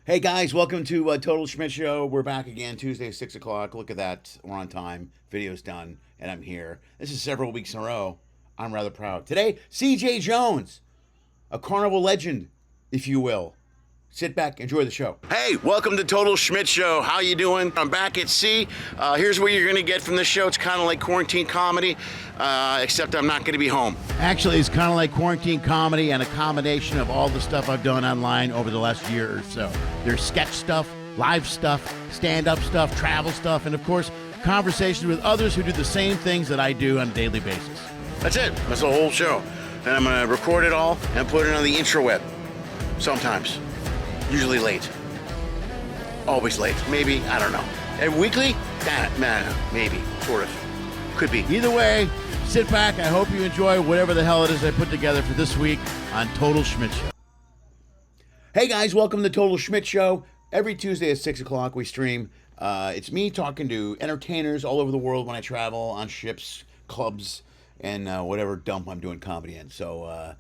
Hey guys, welcome to Total Schmidt Show. We're back again Tuesday, 6 o'clock. Look at that. We're on time. Video's done, and I'm here. This is several weeks in a row. I'm rather proud. Today, Cee Jay Jones, a carnival legend, if you will. Sit back, enjoy the show. Hey, welcome to Total Schmidt Show. How you doing? I'm back at Cee. Here's what you're going to get from the show. It's kind of like quarantine comedy, except I'm not going to be home. Actually, it's kind of like quarantine comedy and a combination of all the stuff I've done online over the last year or so. There's sketch stuff, live stuff, stand-up stuff, travel stuff, and of course, conversations with others who do the same things that I do on a daily basis. That's it. That's the whole show. Then I'm going to record it all and put it on the intraweb. Sometimes. Usually late. Always late. Maybe, I don't know. And weekly? Nah, maybe. Sort of. Could be. Either way, sit back. I hope you enjoy whatever the hell it is I put together for this week on Total Schmidt Show. Hey guys, welcome to the Total Schmidt Show. Every Tuesday at 6 o'clock we stream. It's me talking to entertainers all over the world when I travel on ships, clubs, and whatever dump I'm doing comedy in. So,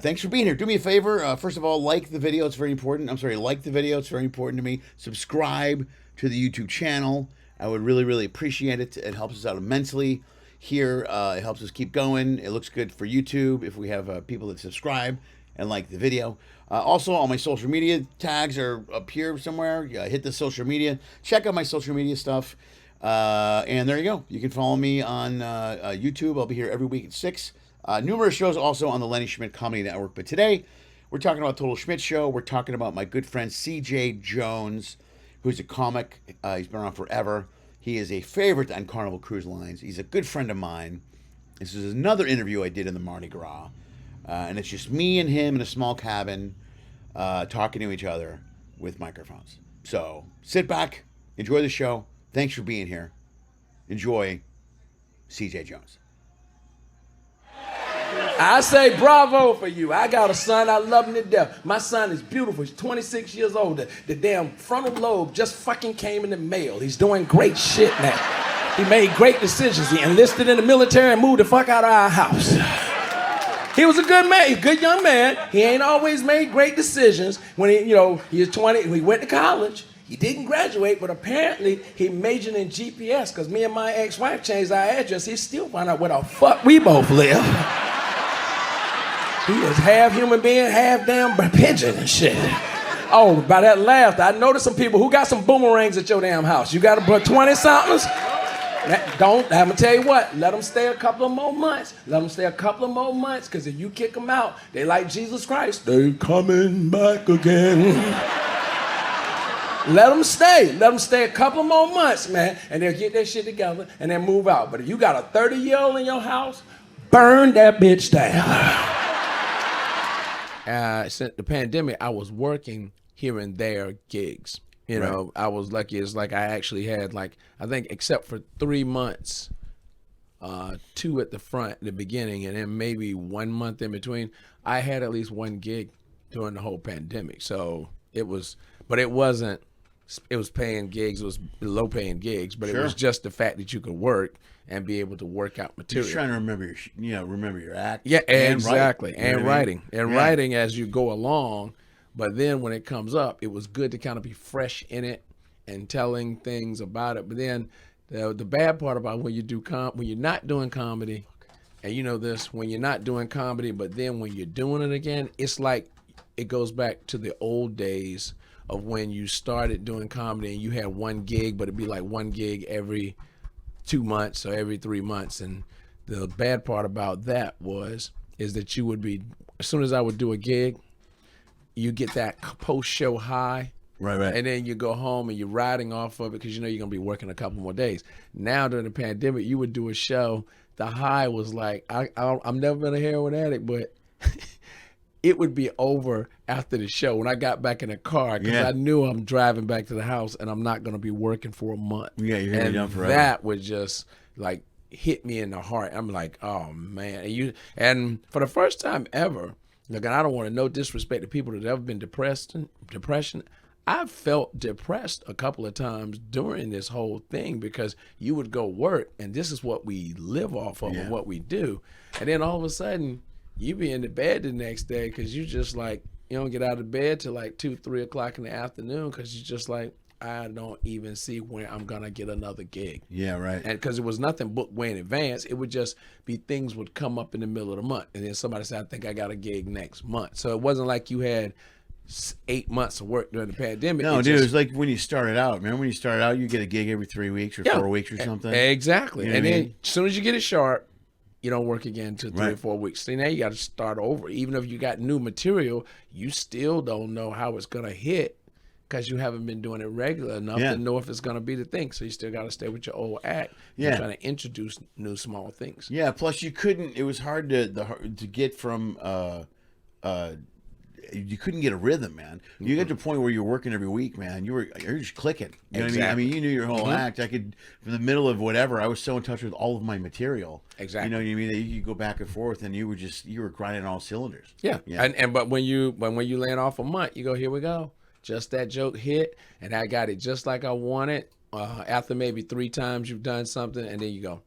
thanks for being here. Do me a favor. First of all, like the video. It's very important. Like the video. It's very important to me. Subscribe to the YouTube channel. I would really, really appreciate it. It helps us out immensely here. It helps us keep going. It looks good for YouTube if we have people that subscribe and like the video. Also, all my social media tags are up here somewhere. Hit the social media. Check out my social media stuff. And there you go. You can follow me on YouTube. I'll be here every week at 6. Numerous shows also on the Lenny Schmidt Comedy Network. But today, we're talking about Total Schmidt Show. We're talking about my good friend Cee Jay Jones, who's a comic. He's been around forever. He is a favorite on Carnival Cruise Lines. He's a good friend of mine. This is another interview I did in the Mardi Gras. And it's just me and him in a small cabin talking to each other with microphones. So sit back, enjoy the show. Thanks for being here. Enjoy Cee Jay Jones. I say bravo for you. I got a son, I love him to death. My son is beautiful. He's 26 years old. The damn frontal lobe just fucking came in the mail. He's doing great shit now. He made great decisions. He enlisted in the military and moved the fuck out of our house. He was a good man, a good young man. He ain't always made great decisions. When he was 20, he went to college. He didn't graduate, but apparently he majored in GPS because me and my ex-wife changed our address. He still found out where the fuck we both live. He is half human being, half damn pigeon and shit. Oh, by that laugh, I noticed some people who got some boomerangs at your damn house. You got to put 20-somethings? I'm gonna tell you what, let them stay a couple of more months. Because if you kick them out, they like Jesus Christ. They coming back again. Let them stay. Let them stay a couple more months, man, and they'll get their shit together and then move out. But if you got a 30-year-old in your house, burn that bitch down. Since the pandemic, I was working here and there gigs. You know, I was lucky. It's like I actually had, like, I think except for 3 months, 2 at the front, the beginning, and then maybe 1 month in between, I had at least 1 gig during the whole pandemic. So it was, but it wasn't, it was paying gigs, it was low paying gigs, but It was just the fact that you could work and be able to work out material. You're trying to remember your act. Yeah, exactly. And writing. Writing as you go along. But then when it comes up, it was good to kind of be fresh in it and telling things about it. But then the bad part about when you do when you're not doing comedy, and you know this, when you're not doing comedy, but then when you're doing it again, it's like it goes back to the old days of when you started doing comedy and you had 1 gig, but it'd be like 1 gig every 2 months or every 3 months. And the bad part about that is that you would be, as soon as I would do a gig, you get that post-show high, right, and then you go home and you're riding off of it because you know you're going to be working a couple more days. Now, during the pandemic, you would do a show. The high was like, I've never been a heroin addict, but it would be over after the show when I got back in the car because I knew I'm driving back to the house and I'm not going to be working for a month. Yeah, you're going to be done forever. That would just like hit me in the heart. I'm like, oh, man. And for the first time ever, look, and I don't want to no disrespect to people that have ever been depression. I've felt depressed a couple of times during this whole thing because you would go work and this is what we live off of and what we do. And then all of a sudden you be in the bed the next day because you just like, You don't get out of bed till like 2, 3 o'clock in the afternoon because you're just like, I don't even see where I'm going to get another gig. Yeah, right. And because it was nothing booked way in advance, it would just be things would come up in the middle of the month. And then somebody said, I think I got a gig next month. So it wasn't like you had 8 months of work during the pandemic. No, dude, it was like when you started out. Remember when you started out, you get a gig every 3 weeks or 4 weeks or something? Exactly. You know and what I then mean? as soon as you get it sharp, you don't work again until 3 or Right. 4 weeks. So now you got to start over. Even if you got new material, you still don't know how it's going to hit because you haven't been doing it regular enough to know if it's going to be the thing. So you still got to stay with your old act. You're trying to introduce new small things. Yeah, plus you couldn't, it was hard to get from, you couldn't get a rhythm, man. You get to a point where you're working every week, man. You're just clicking. You know what I mean? I mean, you knew your whole act. I could, from the middle of whatever, I was so in touch with all of my material. Exactly. You know what I mean? That you could go back and forth, and you were grinding all cylinders. Yeah. But when you land off a month, you go, here we go. Just that joke hit, and I got it just like I wanted. After maybe 3 times you've done something, and then you go,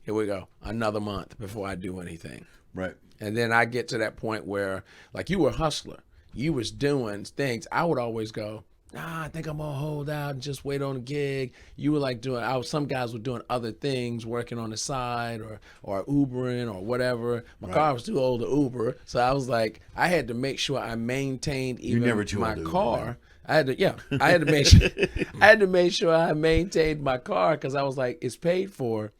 here we go, another month before I do anything. Right. And then I get to that point where, like, you were a hustler. You was doing things. I would always go, I think I'm going to hold out and just wait on a gig. You were like some guys were doing other things, working on the side or Ubering or whatever. My car was too old to Uber. So I was like, I had to make sure I maintained even my car. Uber, I had to make sure I maintained my car because I was like, it's paid for.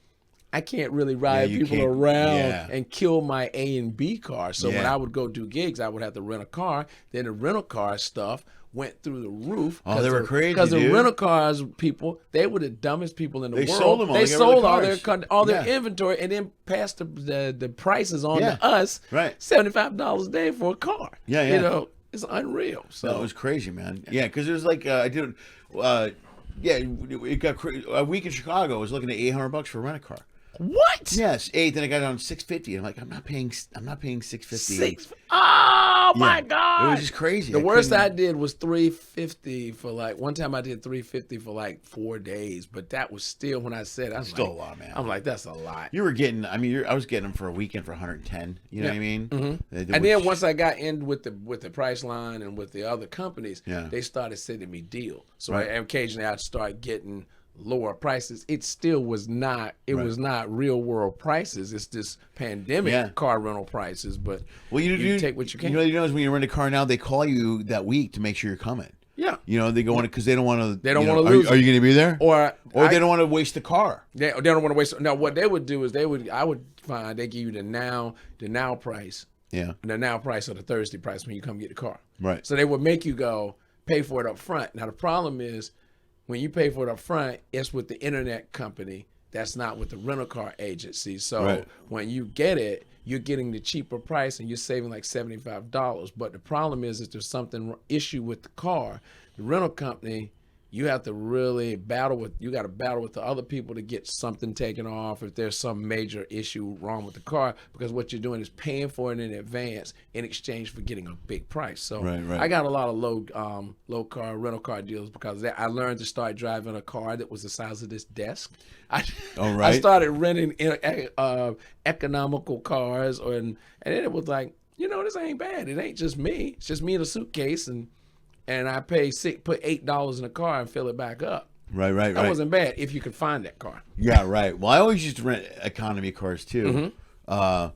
I can't really ride people around and kill my A and B car. So when I would go do gigs, I would have to rent a car. Then the rental car stuff went through the roof. Oh, they were crazy, because the rental cars people, they were the dumbest people in the world. Sold them all. They sold all their Yeah. inventory and then passed the prices on to us. Right. $75 a day for a car. Yeah, yeah. You know, it's unreal. So No, it was crazy, man. Yeah, because it was like I did. It got a week in Chicago. I was looking at $800 for a rent a car. what? Yes, 8. Then I got it on $650. I'm like, I'm not paying $650. Oh my God! It was just crazy. The worst I did was $350 for like one time. I did $350 for like 4 days, but that was still when I said I was still like, a lot, man. I'm like, that's a lot. You were getting. I mean, I was getting them for a weekend for 110. You know what I mean? Mm-hmm. And then once I got in with the price line and with the other companies, they started sending me deals. So occasionally I'd start getting lower prices. It still was not. It was not real world prices. It's this pandemic car rental prices. But you take what you can. You know is when you rent a car now, they call you that week to make sure you're coming. Yeah. You know, they go on it because they don't want to. They don't want to lose. Are you going to be there? Or they don't want to waste the car. They don't want to waste. No, what they would do is I would find they give you the now price. Yeah. The now price or the Thursday price when you come get the car. Right. So they would make you go pay for it up front. Now the problem is when you pay for it up front, it's with the internet company. That's not with the rental car agency. So when you get it, you're getting the cheaper price and you're saving like $75. But the problem is if there's something issue with the car, the rental company, you have to really battle with the other people to get something taken off if there's some major issue wrong with the car, because what you're doing is paying for it in advance in exchange for getting a big price. So I got a lot of low rental car deals because I learned to start driving a car that was the size of this desk. I started renting economical cars, and then it was like, this ain't bad. It ain't just me. It's just me in a suitcase and I put $8 in a car and fill it back up. Right. That wasn't bad if you could find that car. Yeah, right. Well, I always used to rent economy cars too. Because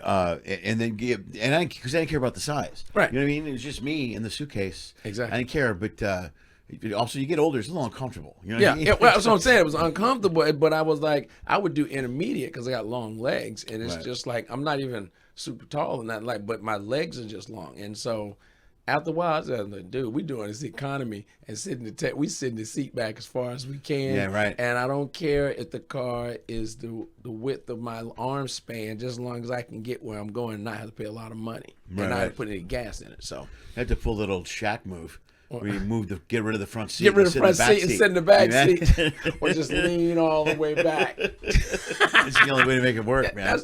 I didn't care about the size. Right. You know what I mean? It was just me in the suitcase. Exactly. I didn't care, but also you get older, it's a little uncomfortable. You know what I mean? Well, that's what I'm saying. It was uncomfortable, but I was like, I would do intermediate because I got long legs, and it's just like I'm not even super tall and that, but my legs are just long, and so. After a while, I said, dude, we doing this economy and we sitting the seat back as far as we can. Yeah, right. And I don't care if the car is the width of my arm span, just as long as I can get where I'm going and not have to pay a lot of money and not have to put any gas in it. So I had to pull that old Shaq move where you get rid of the front seat. Get rid of the front seat and sit in the back seat. Or just lean all the way back. It's the only way to make it work, man.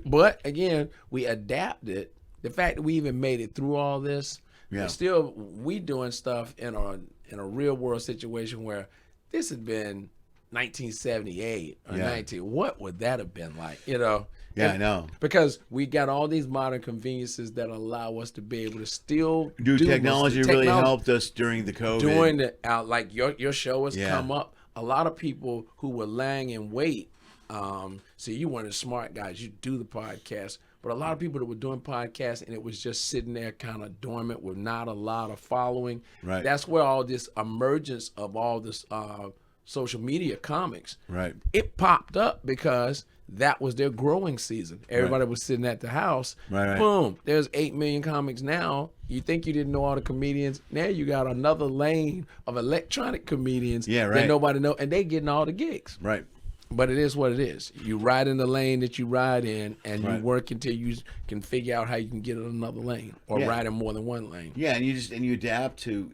But again, we adapted. The fact that we even made it through all this. Yeah. Still, we doing stuff in a real world situation where this had been 1978 or 19. What would that have been like? Yeah, I know. Because we got all these modern conveniences that allow us to be able to still Dude, technology really helped us during the COVID. During the like your show has Yeah. come up. A lot of people who were laying in wait. So you weren't smart guys. You do the podcast, but a lot of people that were doing podcasts and it was just sitting there kind of dormant with not a lot of following. Right. That's where all this emergence of all this social media comics. Right. It popped up because that was their growing season. Everybody was sitting at the house. Right. Boom. There's 8 million comics now. You think you didn't know all the comedians. Now you got another lane of electronic comedians that nobody know, and they getting all the gigs. Right. But it is what it is. You ride in the lane that you ride in, and you work until you can figure out how you can get in another lane or ride in more than one lane. Yeah, and you adapt to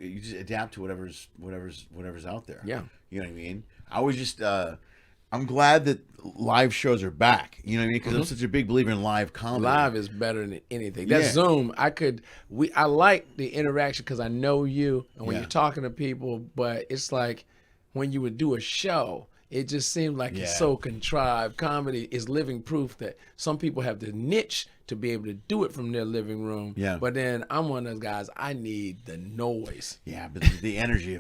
whatever's out there. Yeah. You know what I mean? I was just I'm glad that live shows are back. You know what I mean? Because I'm such a big believer in live comedy. Live is better than anything. That Zoom, I like the interaction because I know you and when you're talking to people, but it's like when you would do a show, it just seemed like it's so contrived. Comedy is living proof that some people have the niche to be able to do it from their living room. Yeah. But then I'm one of those guys, I need the noise. Yeah, but the energy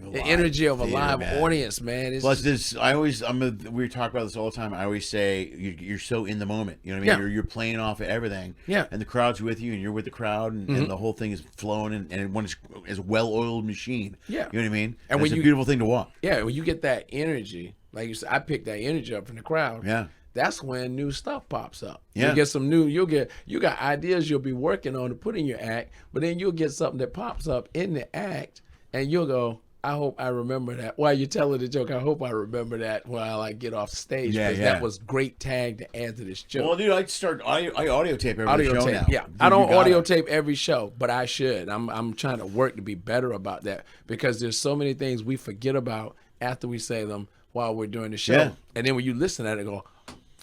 of a live audience, man. Plus, we talk about this all the time. I always say you're so in the moment. You know what I mean? You're playing off of everything. Yeah. And the crowd's with you, and you're with the crowd, and the whole thing is flowing, and when it's a well-oiled machine. Yeah. You know what I mean? And it's a beautiful thing to watch. Yeah, when you get that energy, like you said, I pick that energy up from the crowd. Yeah. That's when new stuff pops up. Yeah. You get some new, you got ideas you'll be working on to put in your act, but then you'll get something that pops up in the act and you'll go, I hope I remember that. While you're telling the joke, I hope I remember that while I get off stage. Because that was great tag to add to this joke. Well, dude, I audio tape every show now. Yeah. Dude, I don't audio tape every show, but I should. I'm trying to work to be better about that because there's so many things we forget about after we say them while we're doing the show. Yeah. And then when you listen at it, go,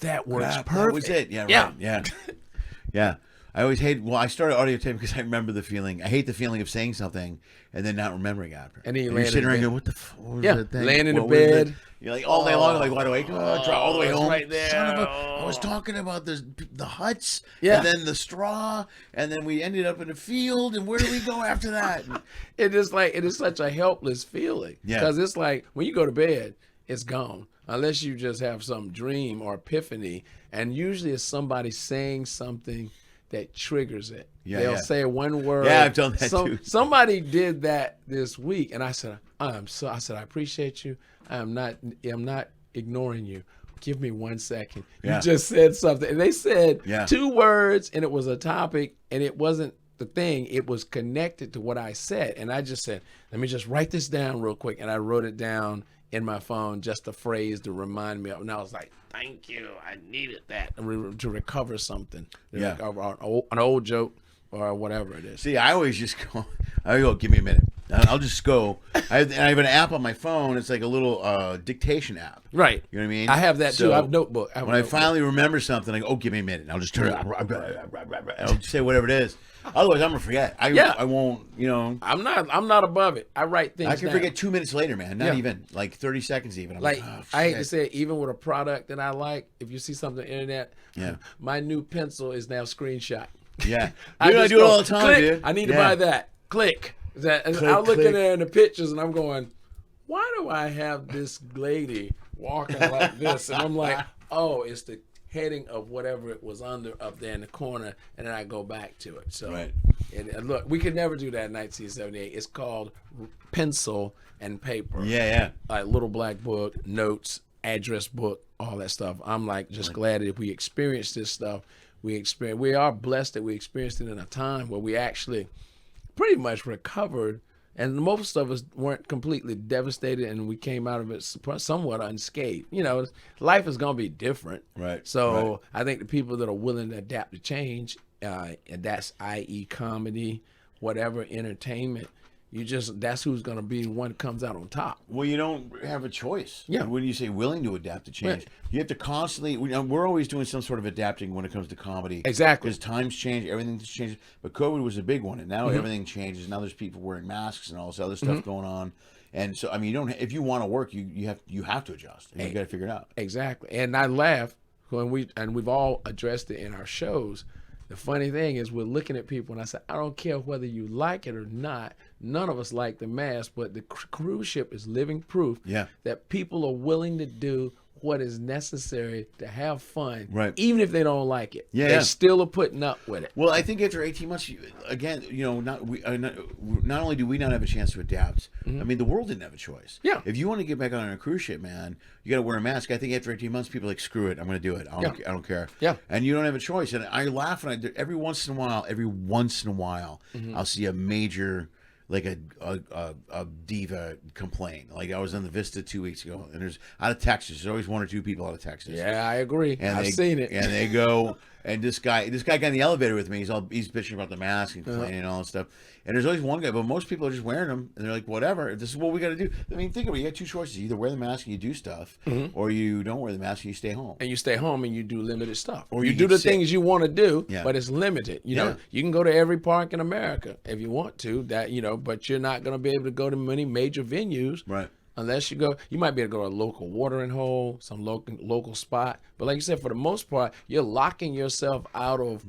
that works perfect. That was it. Yeah, right. Yeah. Yeah. I always I started audio tape because I remember the feeling. I hate the feeling of saying something and then not remembering after. And then you're sitting around going, what the fuck was that thing? Laying in the bed. You're like all day long, like wide awake, drive all the way home. Right there. I was talking about the huts and then the straw, and then we ended up in a field, and where do we go after that? It is such a helpless feeling. Yeah. Because it's like when you go to bed, it's gone. Unless you just have some dream or epiphany. And usually it's somebody saying something that triggers it. Yeah, They'll say one word. Yeah, I've done that too. Somebody did that this week, and I said, I appreciate you. I'm not ignoring you. Give me 1 second. Yeah. You just said something. And they said 2 words, and it was a topic, and it wasn't the thing. It was connected to what I said. And I just said, let me just write this down real quick. And I wrote it down in my phone, just a phrase to remind me of. And I was like, thank you. I needed that to recover something. Yeah. An old joke or whatever it is. See, I always just go, give me a minute. I'll just go. I have an app on my phone. It's like a little dictation app. Right. You know what I mean? I have that too. I have a notebook. I finally remember something, I go, give me a minute. And I'll just turn it. I'll just say whatever it is. Otherwise, I'm going to forget. I won't, I'm not above it. I write things I can down. forget 2 minutes later, man. Not even. Like 30 seconds even. I'm like, oh, I hate to say it, even with a product that I like, if you see something on the internet, my new pencil is now screenshot. Yeah. I do it all the time, click, dude. I need to buy that. Click. I'll look in there in the pictures and I'm going, why do I have this lady walking like this? And I'm like, oh, it's the heading of whatever it was under up there in the corner, and then I go back to it. So, and look, we could never do that in 1978. It's called pencil and paper. Yeah. Like little black book, notes, address book, all that stuff. I'm like just glad that if we experience this stuff, we are blessed that we experienced it in a time where we actually pretty much recovered, and most of us weren't completely devastated, and we came out of it somewhat unscathed. Life is going to be different. Right. So I think the people that are willing to adapt to change, and that's i.e. comedy, whatever, entertainment, that's who's going to be the one that comes out on top. Well, you don't have a choice. Yeah. When you say willing to adapt to change, you have to constantly, we're always doing some sort of adapting when it comes to comedy. Exactly. Because times change, everything changes. But COVID was a big one, and now everything changes. Now there's people wearing masks and all this other stuff going on. And so, if you want to work, you have to adjust. And you got to figure it out. Exactly. And I laugh. we've all addressed it in our shows. The funny thing is we're looking at people and I say, I don't care whether you like it or not. None of us like the mask, but the cruise ship is living proof that people are willing to do what is necessary to have fun, even if they don't like it. They still are putting up with it. Well, I think after 18 months, again, not only do we not have a chance to adapt, I mean, the world didn't have a choice. Yeah. If you want to get back on a cruise ship, man, you got to wear a mask. I think after 18 months, people are like, screw it, I'm going to do it. I don't care. Yeah. And you don't have a choice. And I laugh when every once in a while, I'll see a major, like a diva complain. Like I was on the Vista 2 weeks ago, and there's out of Texas. There's always one or two people out of Texas. Yeah, I agree. And I've seen it. And they go, and this guy got in the elevator with me. He's bitching about the mask and complaining and all that stuff. And there's always one guy, but most people are just wearing them, and they're like, whatever. This is what we got to do. I mean, think about it. You got two choices: you either wear the mask and you do stuff, or you don't wear the mask and you stay home. And you stay home and you do limited stuff, or you do the things you want to do, Yeah. but it's limited. You know, you can go to every park in America if you want to. But you're not going to be able to go to many major venues, right? Unless you go, you might be able to go to a local watering hole, some local spot. But like you said, for the most part, you're locking yourself out of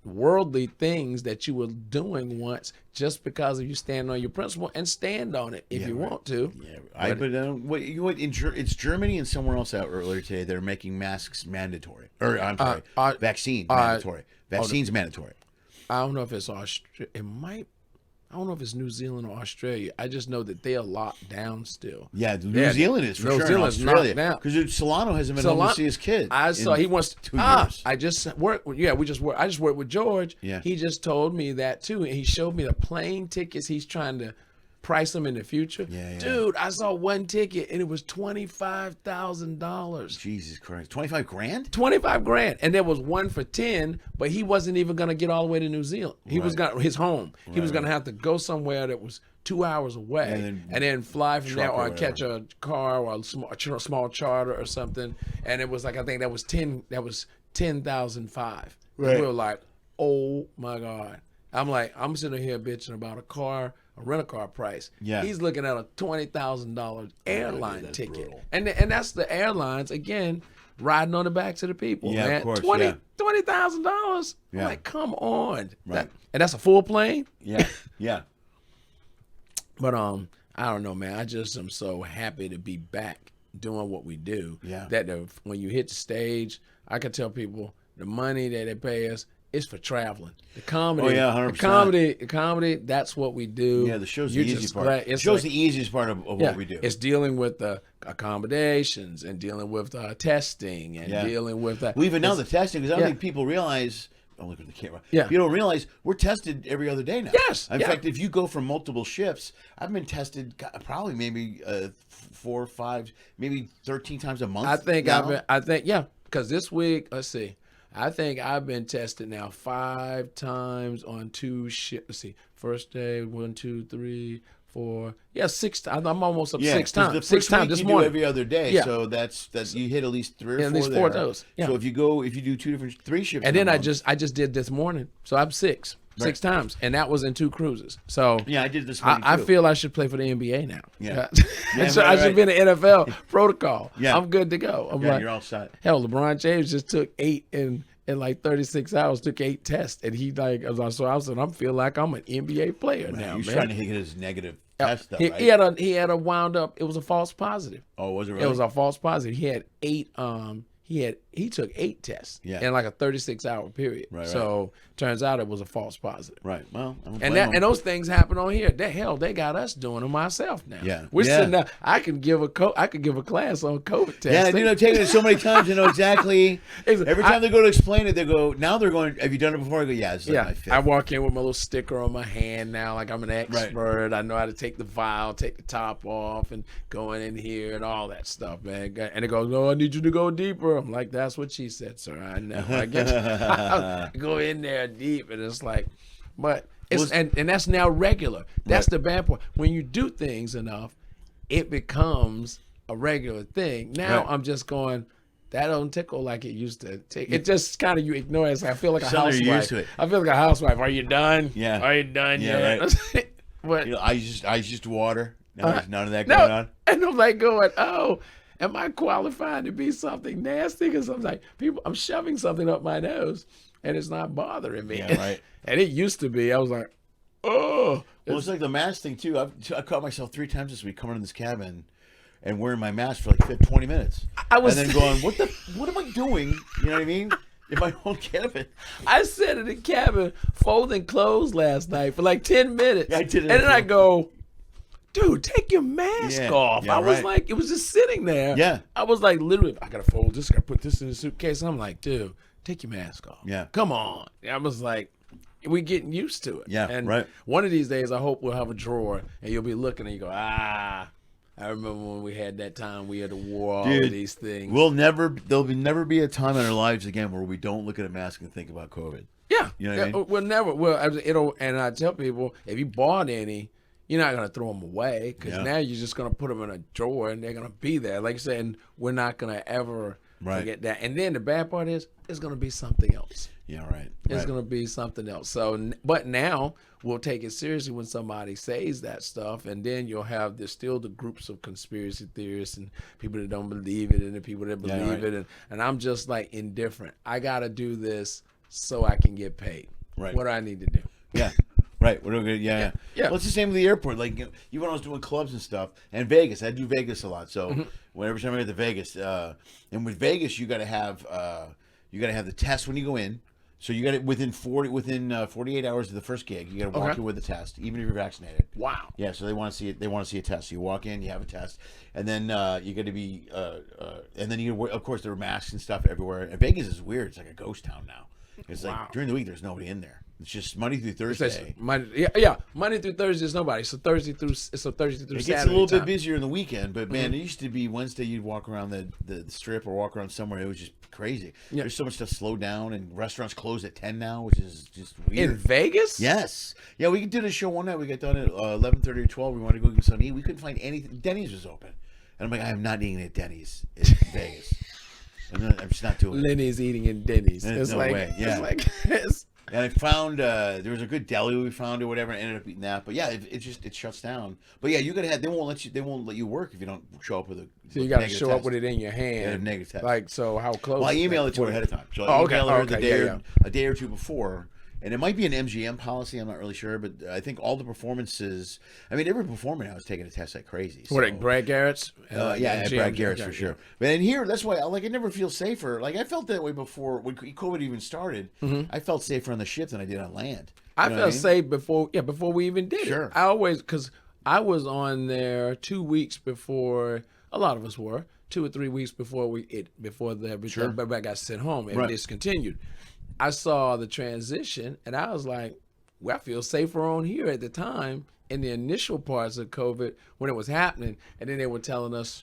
worldly things that you were doing once just because of you stand on your principle and stand on it if you want to. Yeah, it's Germany and somewhere else out earlier today that are making masks mandatory. Or I'm sorry, vaccine mandatory. Vaccines mandatory. I don't know if it's Australia. I don't know if it's New Zealand or Australia. I just know that they are locked down still. Yeah, New Zealand is for sure. New Zealand's knocked down because Solano hasn't been able to see his kid. I saw he wants 2 years. I just worked. I just worked with George. Yeah, he just told me that too, and he showed me the plane tickets. He's trying to price them in the future. Yeah. Dude, I saw one ticket and it was $25,000. Jesus Christ, 25 grand? 25 grand, and there was one for 10, but he wasn't even going to get all the way to New Zealand. He was going his home. He was going to have to go somewhere that was 2 hours away, and then fly from there, or catch a car or a small charter or something. And it was like, I think that was 10,005. Right. We were like, oh my God. I'm sitting here bitching about a rental-car price. Yeah. He's looking at a $20,000 airline ticket. Brutal. And that's the airlines, again, riding on the backs of the people, man. Of course, $20,000. Yeah. I'm like, come on. Right. And that's a full plane? Yeah. But I don't know, man. I just am so happy to be back doing what we do. Yeah. That when you hit the stage, I can tell people the money that they pay us, it's for traveling. The comedy. Oh, yeah, 100%. The comedy, that's what we do. Yeah, the show's the easy part. The show's the easiest part of what we do. It's dealing with the accommodations and dealing with testing and dealing with that. Well, even now the testing, because I don't think people realize. Oh, look at the camera. Yeah. You don't realize we're tested every other day now. Yes. In fact, if you go for multiple shifts, I've been tested probably maybe 4 or 5, maybe 13 times a month. because this week, let's see. I think I've been tested now 5 times on 2 shifts. Let's see. First day, 1, 2, 3, 4. Yeah, 6 times. I'm almost up 6 times. The 6 times this morning. Every other day. Yeah. So that's you hit at least 3 or 4 at least 4 of those. Yeah. So if you do 3 shifts. And then I just did this morning. So I'm 6. Right. 6 times, and that was in 2 cruises. So yeah, I did this morning I too. feel I should play for the NBA now. Yeah, so I should be in the NFL protocol. Yeah, I'm good to go. You're all set. Hell, LeBron James just took 8 in like 36 hours, took 8 tests, and he I feel like I'm an NBA player now. He's man. trying to hit his negative test stuff, right? He had a wound up. It was a false positive. Oh, was it really? It was a false positive. He had 8. He took 8 tests in like a 36-hour period. Right. So turns out it was a false positive. Right. Well, and those things happen on here. They got us doing them ourselves now. Yeah. We're sitting there. I could give a class on COVID testing. Yeah, I've taken it so many times to know exactly. Every time they go to explain it, they go. Now they're going. Have you done it before? I go. Yeah. This is like my fifth. I walk in with my little sticker on my hand now, like I'm an expert. Right. I know how to take the vial, take the top off, and going in here and all that stuff, man. And it goes, "No, I need you to go deeper." I'm like, "That's what she said, sir. I know." I get I go in there deep, and it's like, but it's and that's now regular. That's the bad part. When you do things enough, it becomes a regular thing. Now I'm just going. That don't tickle like it used to. It just kind of you ignore it. I feel like a housewife. You're used to it. I feel like a housewife. Are you done? Yeah. Are you done yet? Right. But I just water. No, there's none of that going on. And I'm like going, oh. am I qualified to be something nasty? Because I'm like, I'm shoving something up my nose and it's not bothering me. Yeah, right. And it used to be, I was like, oh. Well, it's like the mask thing too. I caught myself 3 times this week coming in this cabin and wearing my mask for like 20 minutes. And then going, what am I doing? You know what I mean? In my own cabin. I sat in the cabin folding clothes last night for like 10 minutes. Yeah, I did it. And then I go, dude, take your mask off. Yeah, I was like, it was just sitting there. Yeah. I was like, literally, I got to fold this, I got to put this in the suitcase. I'm like, dude, take your mask off. Yeah. Come on. I was like, we're getting used to it. Yeah, and right. one of these days, I hope we'll have a drawer and you'll be looking and you go, I remember when we had that time we had to war all of these things. There'll never be a time in our lives again where we don't look at a mask and think about COVID. Yeah. You know what I mean? We'll never, and I tell people, if you bought any, you're not going to throw them away because now you're just going to put them in a drawer and they're going to be there. Like I said, and we're not going to ever forget that. And then the bad part is, it's going to be something else. Yeah, right. It's going to be something else. So, but now we'll take it seriously when somebody says that stuff, and then you'll have still the groups of conspiracy theorists and people that don't believe it and the people that believe it. And I'm just like indifferent. I got to do this so I can get paid. Right. What do I need to do? Yeah. Right. Yeah. Well, it's the same with the airport. Like, even when I was doing clubs and stuff, and Vegas, I do Vegas a lot. So whenever time I get to Vegas, and with Vegas, you got to have the test when you go in. So you got it within 48 hours of the first gig. You got to walk in with the test, even if you're vaccinated. Wow. Yeah. So they want to see it. They want to see a test. So you walk in, you have a test, and then you got to be, and then you of course there are masks and stuff everywhere. And Vegas is weird. It's like a ghost town now. It's like during the week there's nobody in there. It's just Monday through Thursday. Monday through Thursday is nobody. So Thursday through Saturday. It gets a little bit busier in the weekend, but man, it used to be Wednesday. You'd walk around the strip or walk around somewhere. It was just crazy. Yeah. There's so much stuff slowed down, and restaurants close at 10 now, which is just weird. In Vegas? Yes. Yeah, we did a show one night. We got done at 11:30 or 12. We wanted to go get something to eat. We couldn't find anything. Denny's was open, and I'm like, I am not eating at Denny's in Vegas. I'm just not doing it. Lenny's eating in Denny's. It's no way. Yeah. It's and I found there was a good deli we found or whatever. And ended up eating that, but yeah, it shuts down. But yeah, you gotta have. They won't let you work if you don't show up with a. So you got to show up with it in your hand. Yeah, a negative test. Like, so how close? Well, I email it to her ahead of time. So I email her a day or two before. And it might be an MGM policy. I'm not really sure, but I think all the performances. I mean, every performer now is taking a test like crazy. So. What, like Brad Garrett's? Yeah, Brad Garrett's for sure. But in here, that's why I never feel safer. Like I felt that way before when COVID even started. I felt safer on the ship than I did on land. I felt safe before we even did it. I always, because I was on there 2 weeks before. A lot of us were 2 or 3 weeks before everybody got sent home and discontinued. I saw the transition, and I was like, well, I feel safer on here at the time in the initial parts of COVID when it was happening. And then they were telling us,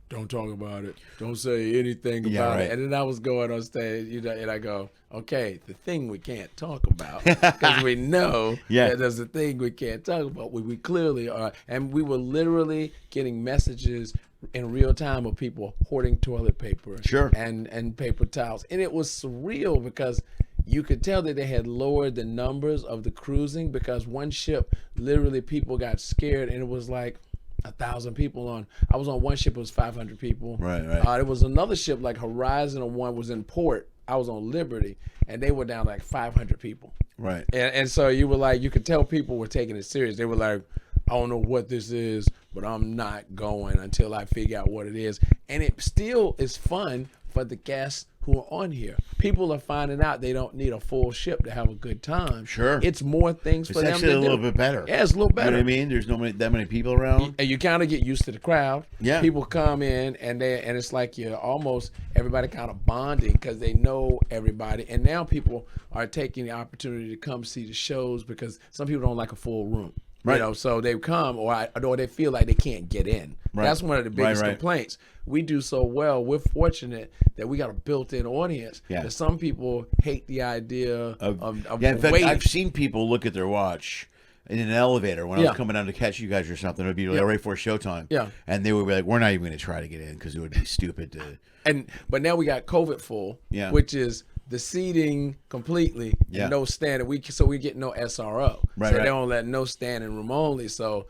don't talk about it. Don't say anything about it. And then I was going on stage, and I go, okay, the thing we can't talk about, because we know that there's a thing we can't talk about. We clearly are. And we were literally getting messages in real time of people hoarding toilet paper and paper towels. And it was surreal because you could tell that they had lowered the numbers of the cruising, because one ship, literally people got scared, and it was like 1,000 people on. I was on one ship, it was 500 people. Right. There was another ship like Horizon or one was in port. I was on Liberty, and they were down like 500 people. Right. And so you were like, you could tell people were taking it serious. They were like, I don't know what this is, but I'm not going until I figure out what it is. And it still is fun for the guests who are on here. People are finding out they don't need a full ship to have a good time. Sure. It's more things for them to do. It's actually a little bit better. Yeah, it's a little better. You know what I mean? There's that many people around. And you kind of get used to the crowd. Yeah. People come in, and it's like you're almost, everybody kind of bonding because they know everybody. And now people are taking the opportunity to come see the shows because some people don't like a full room. Right. You know, so they come or they feel like they can't get in. Right. That's one of the biggest complaints. We do so well. We're fortunate that we got a built-in audience. Yeah. That some people hate the idea of in fact, waiting. I've seen people look at their watch in an elevator when I was coming down to catch you guys or something. It would be like right before Showtime. Yeah. And they would be like, we're not even going to try to get in because it would be stupid to. But now we got COVID full, which is the seating completely, and no standing. So we get no SRO. Right. So they don't let no standing room only. So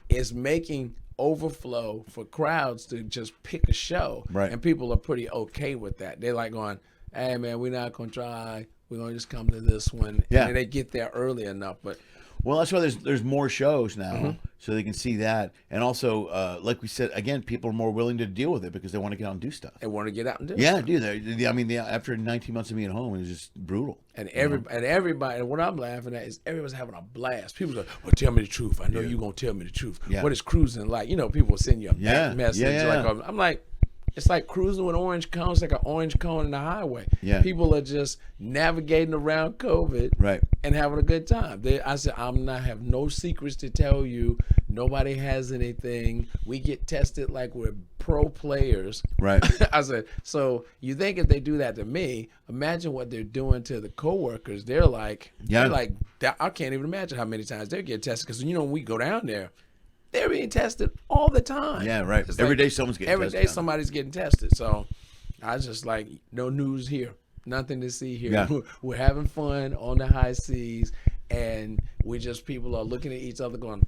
it's making overflow for crowds to just pick a show. Right. And people are pretty okay with that. They're like going, hey, man, we're not going to try. We're going to just come to this one. Yeah. And they get there early enough. But Well, that's why there's more shows now, so they can see that, and also, like we said again, people are more willing to deal with it because they want to get out and do stuff. they want to get out and do it. Yeah, dude. I mean, after 19 months of being at home, it was just brutal. And everybody, and what I'm laughing at is everyone's having a blast. People are like, well, tell me the truth. I know you're going to tell me the truth. Yeah. What is cruising like? You know, people will send you a message. Yeah. Like, I'm like, it's like cruising with orange cones, like an orange cone in the highway. Yeah. People are just navigating around COVID Right. and having a good time. I said, have no secrets to tell you. Nobody has anything. We get tested like we're pro players. Right. I said, so you think if they do that to me, imagine what they're doing to the coworkers. They're like, I can't even imagine how many times they get tested. Because, when we go down there, they're being tested all the time. Yeah, right. It's Every day someone's getting tested. Every day somebody's getting tested. So I was just like, no news here. Nothing to see here. Yeah. We're having fun on the high seas. And people are looking at each other going,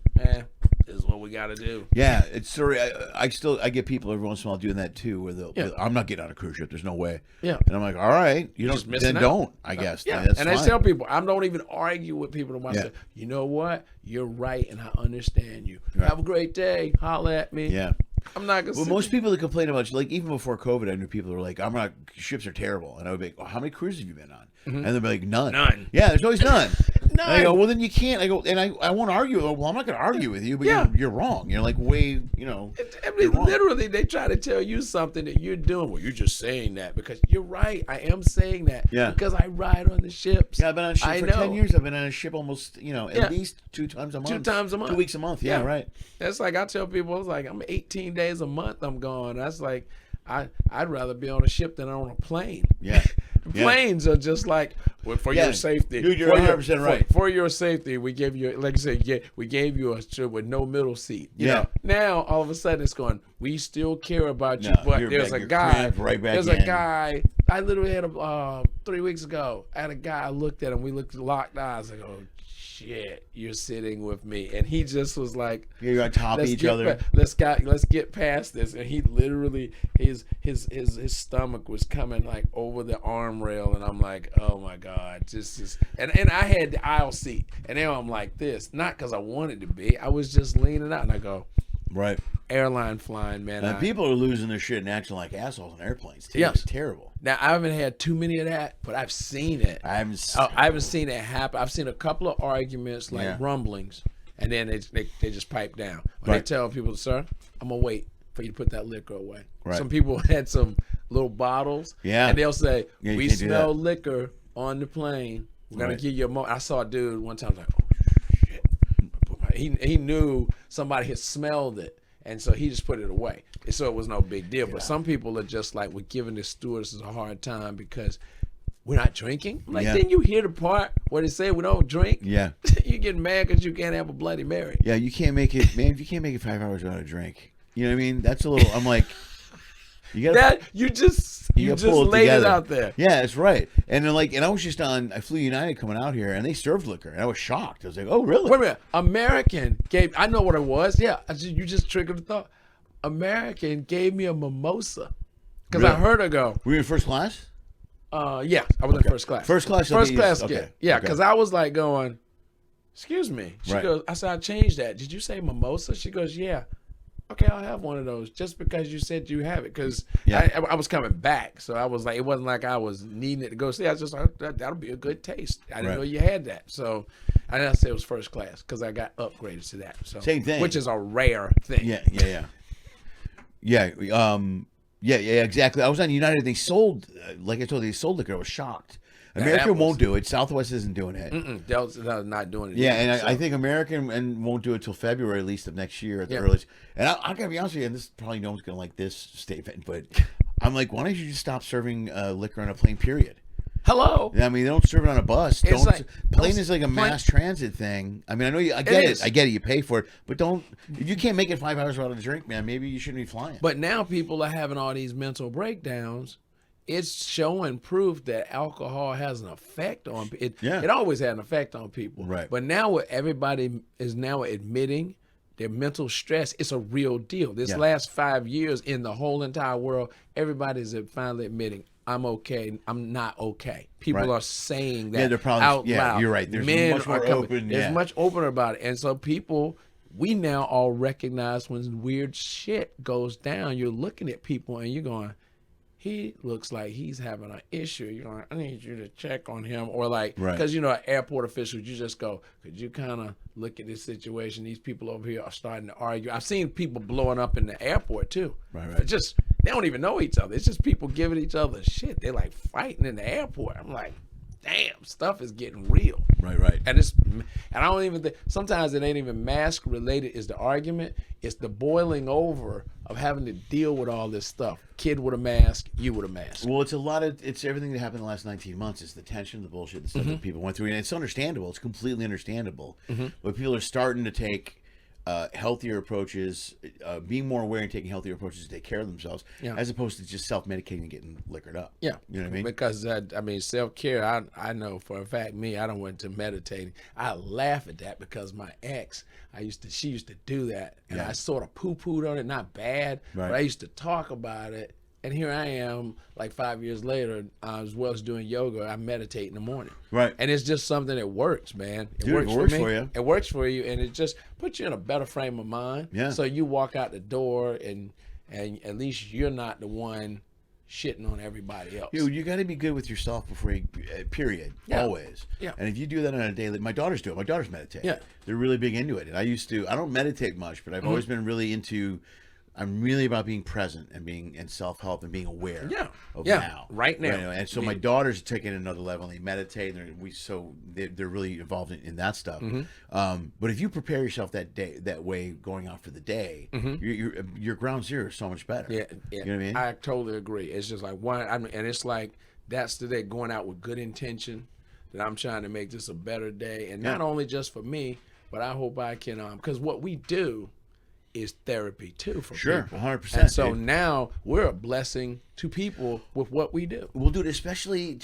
this is what we got to do. Yeah, it's sorry. I get people every once in a while doing that too, where I'm not getting on a cruise ship. There's no way. Yeah. And I'm like, all right, you just don't, missing then out. don't. I guess. Yeah. That's And fine. I tell people, I don't even argue with people to myself. Yeah. You know what? You're right, and I understand you. Right. Have a great day. Holla at me. Yeah. I'm not gonna. Well, most people that complain about, like, even before COVID, I knew people who were like, ships are terrible. And I would be like, well, how many cruises have you been on? And they'd be like, none. None. Yeah, there's always none. None. And I go, well, then you can't. I go, and I won't argue. Well, I'm not going to argue with you, but you're wrong. You're like way, I mean, literally, they try to tell you something that you're doing. Well, you're just saying that because you're right. I am saying that. Yeah. Because I ride on the ships. Yeah, I've been on a ship for 10 years. I've been on a ship almost, at least 2 times a month. 2 times a month. 2 weeks a month. Yeah, right. That's like I tell people, it's like I'm 18 days a month I'm gone. That's like I'd rather be on a ship than on a plane. Yeah. Planes are just like, well, for your safety. Dude, you're 100% right. For your safety, we gave you, like I said, we gave you a trip with no middle seat. You know? Now, all of a sudden, it's going, we still care about you, but there's a guy. Right back there's in. a guy. I literally had 3 weeks ago. I had a guy. I looked at him. We looked locked eyes. Like, oh shit, you're sitting with me, and he just was like, you're on top of each other. Let's get past this, and he literally his stomach was coming like over the arm rail, and I'm like, oh my god, and I had the aisle seat, and now I'm like this, not because I wanted to be, I was just leaning out, and I go, right, airline flying, man. And people are losing their shit and acting like assholes on airplanes too. Yeah. It's terrible. Now, I haven't had too many of that, but I've seen it. I haven't seen it happen. I've seen a couple of arguments, like rumblings, and then they just pipe down. When they tell people, sir, I'm going to wait for you to put that liquor away. Right. Some people had some little bottles, and they'll say, we smell liquor on the plane. We're going to give you a moment. I saw a dude one time, like, oh, shit. He knew somebody had smelled it. And so he just put it away. So it was no big deal. But some people are just like, we're giving the stewardesses a hard time because we're not drinking. I'm like, didn't you hear the part where they say we don't drink? Yeah. You get mad because you can't have a Bloody Mary. Yeah, you can't make it, man. If you can't make it 5 hours without a drink, you know what I mean? That's a little, I'm like, you got you just laid it out there. Yeah, that's right. And then I was just I flew United coming out here, and they served liquor, and I was shocked. I was like, oh, really? Wait a minute. American I know what it was. Yeah, you just triggered the thought. American gave me a mimosa because I heard her go. Were you in first class? Yeah, I was in first class. First class. First class. Okay. Yeah, because I was like going, excuse me. She goes, I said, I changed that. Did you say mimosa? She goes, yeah. Okay, I'll have one of those just because you said you have it. Because I was coming back. So I was like, it wasn't like I was needing it to go see. I was just like, that'll be a good taste. I didn't know you had that. So I didn't say it was first class because I got upgraded to that. So same thing. Which is a rare thing. Yeah, exactly. I was on United. They sold, like I told you, they sold liquor. I was shocked. American won't do it. Southwest isn't doing it. They're not doing it. Yeah, and I think American won't do it till February at least of next year at the earliest. And I gotta be honest with you, and this probably no one's gonna like this statement, but I'm like, why don't you just stop serving liquor on a plane? Period. Hello. I mean, they don't serve it on a bus. Plane is like a mass transit thing. I mean, I know I get it. I get it. You pay for it, but don't. If you can't make it 5 hours without a drink, man, maybe you shouldn't be flying. But now people are having all these mental breakdowns. It's showing proof that alcohol has an effect on it. It always had an effect on people. Right. But now everybody is now admitting their mental stress, it's a real deal. This Yeah. last 5 years in the whole entire world, everybody's finally admitting, I'm okay. I'm not okay. People Right. are saying that Yeah, they're probably, out loud. you're right. There's Men much more are coming. open. There's Yeah. much opener about it. And so people, we now all recognize when weird shit goes down, you're looking at people and you're going, he looks like he's having an issue. You're going, I need you to check on him. Or like, Right. because, you know, airport officials, you just go, could you kind of look at this situation? These people over here are starting to argue. I've seen people blowing up in the airport too. Right. Just, they don't even know each other. It's just people giving each other shit. They're like fighting in the airport. I'm like, damn, stuff is getting real. Right. And I don't even think, sometimes it ain't even mask related is the argument. It's the boiling over of having to deal with all this stuff. Kid with a mask, you with a mask. Well, it's everything that happened in the last 19 months. It's the tension, the bullshit, the stuff that people went through. And it's understandable. It's completely understandable. But people are starting to take healthier approaches, being more aware and taking healthier approaches to take care of themselves, as opposed to just self-medicating and getting liquored up. Yeah. You know what I mean? Because, self-care, I know for a fact, I don't went to meditating. I laugh at that because my ex, she used to do that. And I sort of poo-pooed on it, not bad, but I used to talk about it. And here I am, like 5 years later, as well as doing yoga, I meditate in the morning. Right. And it's just something that works, man. Dude, it works for you. It works for you, and it just puts you in a better frame of mind. Yeah. So you walk out the door, and at least you're not the one shitting on everybody else. Dude, you got to be good with yourself before you, period. Yeah. Always. Yeah. And if you do that on a daily, my daughters do it. My daughters meditate. Yeah. They're really big into it. And I don't meditate much, but I've always been really into, I'm really about being present and self-help and being aware of now. Right now. You know, and so my daughters take it another level and they meditate and they're really involved in that stuff. But if you prepare yourself that way going out for the day, your ground zero is so much better. Yeah. You know what I mean? I totally agree. It's just like and it's like that's the day, going out with good intention, that I'm trying to make this a better day, and not only just for me, but I hope I can because what we do is therapy too for Sure, people. 100%. And so now we're a blessing to people with what we do. Well, dude, especially,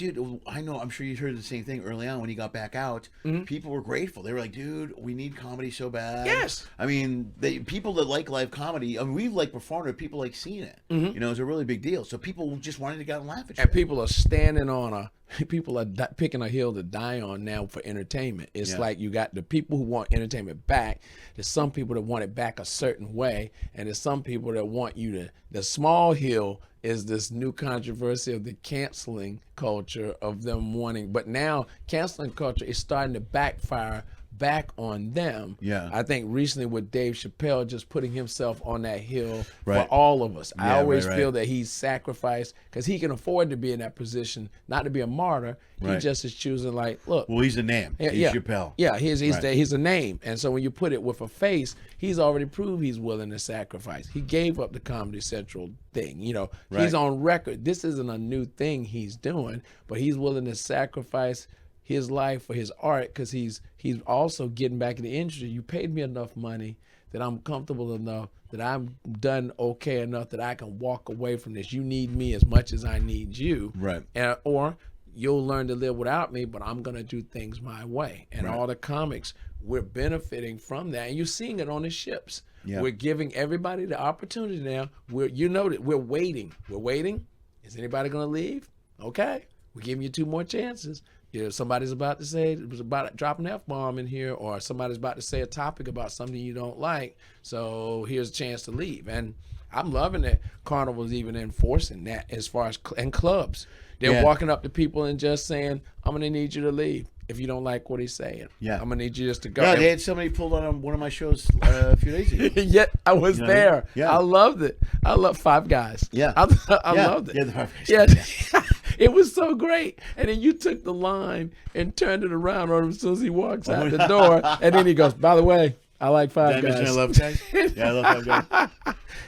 I'm sure you heard the same thing early on when you got back out. People were grateful. They were like, dude, we need comedy so bad. Yes. I mean, people that like live comedy, we like performing it, people like seeing it. You know, it's a really big deal. So people just wanted to get out and laugh at you. And people are standing on people are picking a hill to die on now for entertainment. It's like you got the people who want entertainment back. There's some people that want it back a certain way, and there's some people that want you to. The small hill is this new controversy of the canceling culture of them wanting, but now canceling culture is starting to backfire back on them. Yeah. I think recently with Dave Chappelle just putting himself on that hill for all of us. I always feel that he's sacrificed because he can afford to be in that position, not to be a martyr. He just is choosing like, look. Well, he's a name. He's Chappelle. Yeah, he's a name. And so when you put it with a face, he's already proved he's willing to sacrifice. He gave up the Comedy Central thing. You know, he's on record. This isn't a new thing he's doing, but he's willing to sacrifice his life for his art because he's also getting back in the industry. You paid me enough money that I'm comfortable enough, that I'm done okay enough that I can walk away from this. You need me as much as I need you. Right. Or you'll learn to live without me, but I'm going to do things my way. And all the comics, we're benefiting from that. And you're seeing it on the ships. Yeah. We're giving everybody the opportunity now. We're waiting. We're waiting. Is anybody going to leave? Okay. We're giving you 2 more chances. Somebody's about to say it was about to drop an F-bomb in here, or somebody's about to say a topic about something you don't like. So here's a chance to leave. And I'm loving that Carnival's even enforcing that as far as and clubs. They're walking up to people and just saying, I'm going to need you to leave if you don't like what he's saying. Yeah. I'm going to need you just to go. Yeah, they had somebody pulled on one of my shows a few days ago. Yeah, I was there. Yeah. I loved it. I love Five Guys. Yeah. I loved it. Yeah, the Five Guys. Yeah. It was so great. And then you took the line and turned it around on him as soon as he walks out the door. And then he goes, by the way, I like Five Guys. I love guys. Yeah, I love Five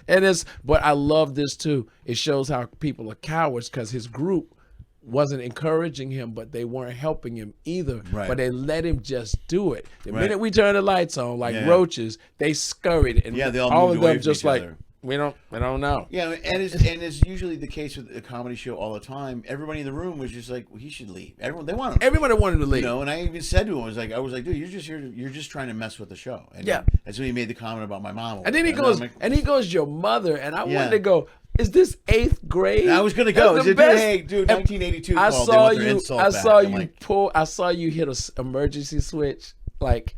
Guys. But I love this too. It shows how people are cowards because his group wasn't encouraging him, but they weren't helping him either. Right. But they let him just do it. The minute we turned the lights on, like roaches, they scurried. And they all of moved away them from just each like, other. We don't know. Yeah, and it's usually the case with a comedy show all the time. Everybody in the room was just like, well, he should leave. They want him. Everybody wanted to leave. You know, and I even said to him, I was like, dude, you're just here. You're just trying to mess with the show. And Yeah. That's when he made the comment about my mom. And then he goes, your mother, and I wanted to go. Is this 8th grade? And I was gonna go. Dude, 1982 I called. saw They want their you. insult I back. saw I'm you like, pull. I saw you hit a emergency switch. Like,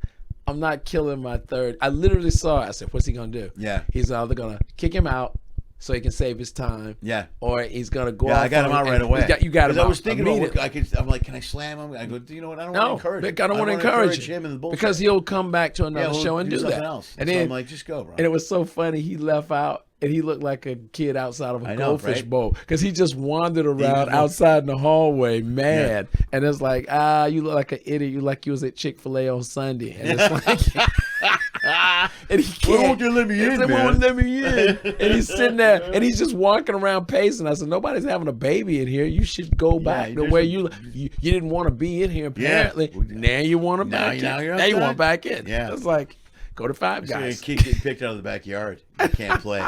I'm not killing my third. I literally saw it. I said, what's he gonna do? Yeah. He's either gonna kick him out so he can save his time. Yeah. Or he's gonna go. Yeah, I got him out right away. You got him out. I was thinking about I'm like, can I slam him? I go, you know what? I don't want to encourage him. I don't want to encourage him in the bullshit. because he'll come back to another show and do something that. else. And so then I'm like, just go, bro. And it was so funny. He left out. And he looked like a kid outside of a goldfish right? bowl because he just wandered around outside in the hallway, mad. Yeah. And it's like, you look like an idiot. You like you was at Chick-fil-A on Sunday. And it's like, and he can't. Won't you let me in, man? Won't let me in. And he's sitting there, and he's just walking around pacing. I said, nobody's having a baby in here. You should go back the way you didn't want to be in here, apparently. Yeah. Now you want to back in. Now you want back in. Yeah. It's like, go to Five Guys. So keep getting picked out of the backyard. You can't play.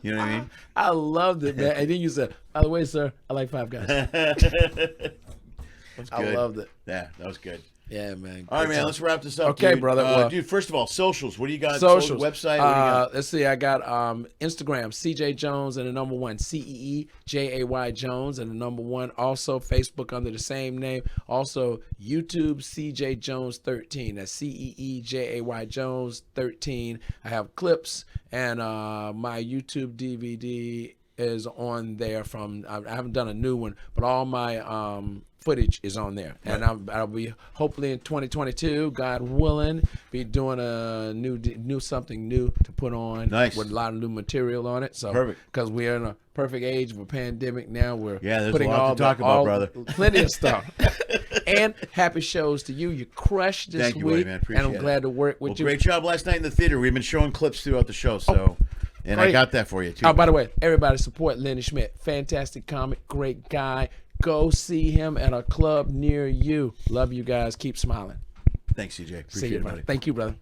You know what I mean? I loved it, man. And then you said, by the way, sir, I like Five Guys. That's good. I loved it. Yeah, that was good. Yeah, man. All right, man. Let's wrap this up. Okay, dude. brother. Dude, first of all, socials. What do you got? Socials. Website. What do you got? Let's see. I got Instagram, Cee Jay Jones, and the number 1, CeeJay Jones, and the number 1. Also, Facebook under the same name. Also, YouTube, Cee Jay Jones 13. That's CeeJay Jones 13. I have clips, and my YouTube DVD is on there from. I haven't done a new one, but all my footage is on there, and I'll be hopefully in 2022, God willing, be doing a new something new to put on. Nice. With a lot of new material on it. So perfect, because we're in a perfect age of a pandemic now. We're there's putting a lot to talk about, brother. Plenty of stuff. And happy shows to you. You crushed this Thank you, week, buddy, man. Appreciate and I'm glad to work with you. Great job last night in the theater. We've been showing clips throughout the show, so. And great. I got that for you too. Oh, by the way, everybody support Lenny Schmidt. Fantastic comic, great guy. Go see him at a club near you. Love you guys. Keep smiling. Thanks, CJ. Appreciate it, buddy. Thank you, brother.